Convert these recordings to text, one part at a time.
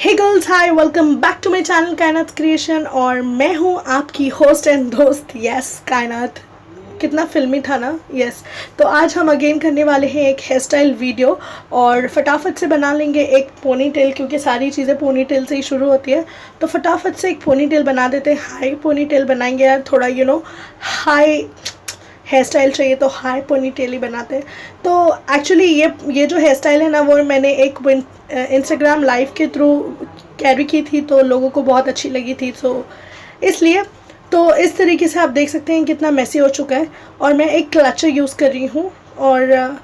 Hey girls, hi, welcome back to my channel Kainat creation. और मैं हूँ आपकी होस्ट एंड दोस्त, यस, कायनाथ। कितना फिल्मी था ना, यस। तो आज हम अगेन करने वाले हैं एक हेयर स्टाइल वीडियो और फटाफट से बना लेंगे एक पोनी टेल, क्योंकि सारी चीज़ें पोनी टेल से ही शुरू होती है। तो फटाफट से एक पोनी टेल बना देते हैं। हाई पोनी टेल बनाएंगे यार, थोड़ा हाई हेयर स्टाइल चाहिए तो हाई पोनी टेल ही बनाते हैं। तो एक्चुअली ये जो हेयर स्टाइल है ना, वो मैंने एक इंस्टाग्राम लाइव के थ्रू कैरी की थी, तो लोगों को बहुत अच्छी लगी थी, तो इसलिए तो इस तरीके से आप देख सकते हैं कितना मैसी हो चुका है। और मैं एक क्लचर यूज़ कर रही हूँ, और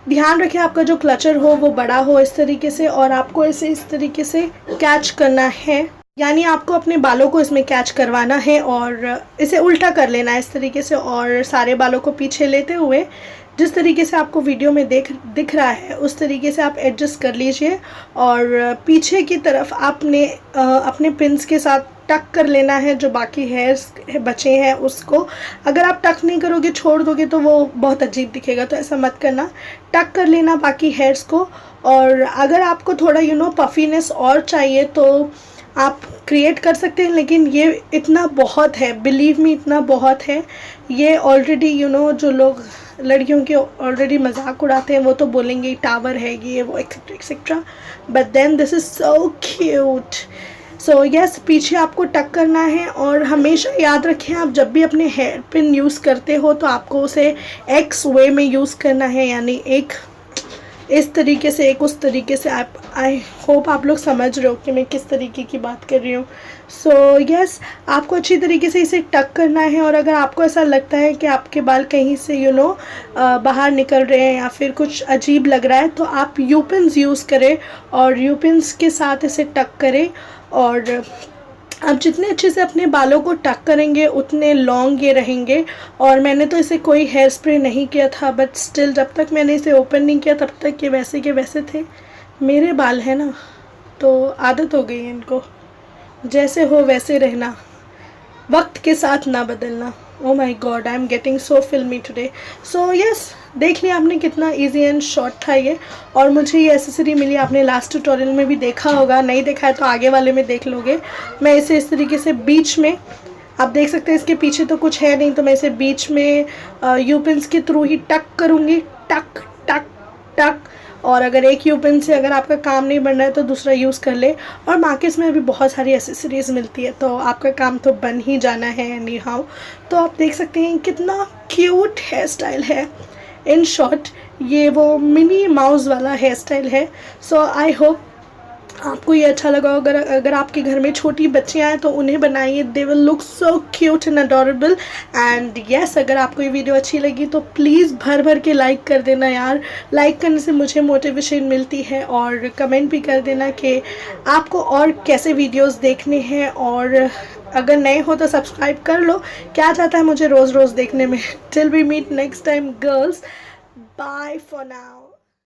ध्यान रखें आपका जो क्लचर हो वो बड़ा हो इस तरीके से, और आपको इसे इस तरीके से कैच करना है, यानी आपको अपने बालों को इसमें कैच करवाना है और इसे उल्टा कर लेना है इस तरीके से, और सारे बालों को पीछे लेते हुए जिस तरीके से आपको वीडियो में दिख रहा है उस तरीके से आप एडजस्ट कर लीजिए। और पीछे की तरफ आपने अपने पिन्स के साथ टक कर लेना है जो बाकी हेयर्स बचे हैं उसको। अगर आप टक नहीं करोगे, छोड़ दोगे, तो वो बहुत अजीब दिखेगा, तो ऐसा मत करना। टक कर लेना बाकी हेयर्स को। और अगर आपको थोड़ा पफीनेस और चाहिए तो आप क्रिएट कर सकते हैं, लेकिन ये इतना बहुत है, बिलीव मी, इतना बहुत है। ये ऑलरेडी जो लोग लड़कियों के ऑलरेडी मजाक उड़ाते हैं वो तो बोलेंगे टावर है ये वो etcetera etcetera, but then this is so cute. So yes, पीछे आपको टक करना है। और हमेशा याद रखें, आप जब भी अपने हेयर पिन यूज़ करते हो तो आपको उसे एक्स वे में यूज़ करना है, यानी एक इस तरीके से, एक उस तरीके से। आप आई होप आप लोग समझ रहे हो कि मैं किस तरीके की बात कर रही हूँ। सो यस, आपको अच्छी तरीके से इसे टक करना है। और अगर आपको ऐसा लगता है कि आपके बाल कहीं से बाहर निकल रहे हैं या फिर कुछ अजीब लग रहा है, तो आप यू पिन्स यूज़ करें और यू पिन्स के साथ इसे टक करें। और आप जितने अच्छे से अपने बालों को टक करेंगे उतने लॉन्ग ये रहेंगे। और मैंने तो इसे कोई हेयर स्प्रे नहीं किया था, बट स्टिल जब तक मैंने इसे ओपन नहीं किया तब तक ये वैसे के वैसे थे। मेरे बाल है ना, तो आदत हो गई है इनको, जैसे हो वैसे रहना, वक्त के साथ ना बदलना। Oh my god, I am getting so फिल्मी टुडे। सो यस, देख लिया आपने कितना इजी एंड शॉर्ट था ये। और मुझे ये एसेसरी मिली, आपने लास्ट ट्यूटोरियल में भी देखा होगा, नहीं देखा है तो आगे वाले में देख लोगे। मैं इसे इस तरीके से बीच में, आप देख सकते हैं इसके पीछे तो कुछ है नहीं, तो मैं इसे बीच में यू पिन्स के थ्रू ही टक करूँगी, टक टक टक। और अगर एक यू पिन से अगर आपका काम नहीं बन रहा है तो दूसरा यूज़ कर ले। और मार्केट्स में अभी बहुत सारी एसेसरीज़ मिलती है, तो आपका काम तो बन ही जाना है एनी हाउ। तो आप देख सकते हैं कितना क्यूट हेयर स्टाइल है। इन शॉर्ट, ये वो मिनी माउस वाला हेयर स्टाइल है। सो आई होप आपको ये अच्छा लगा। अगर आपके घर में छोटी बच्चियाँ हैं तो उन्हें बनाइए, they will look so cute and adorable. And yes, अगर आपको ये वीडियो अच्छी लगी तो प्लीज़ भर भर के लाइक कर देना यार। लाइक करने से मुझे मोटिवेशन मिलती है, और कमेंट भी कर देना कि आपको और कैसे वीडियोस देखने हैं। और अगर नए हो तो सब्सक्राइब कर लो, क्या चाहता है मुझे रोज़ रोज़ देखने में। Till we meet next time girls, bye for now.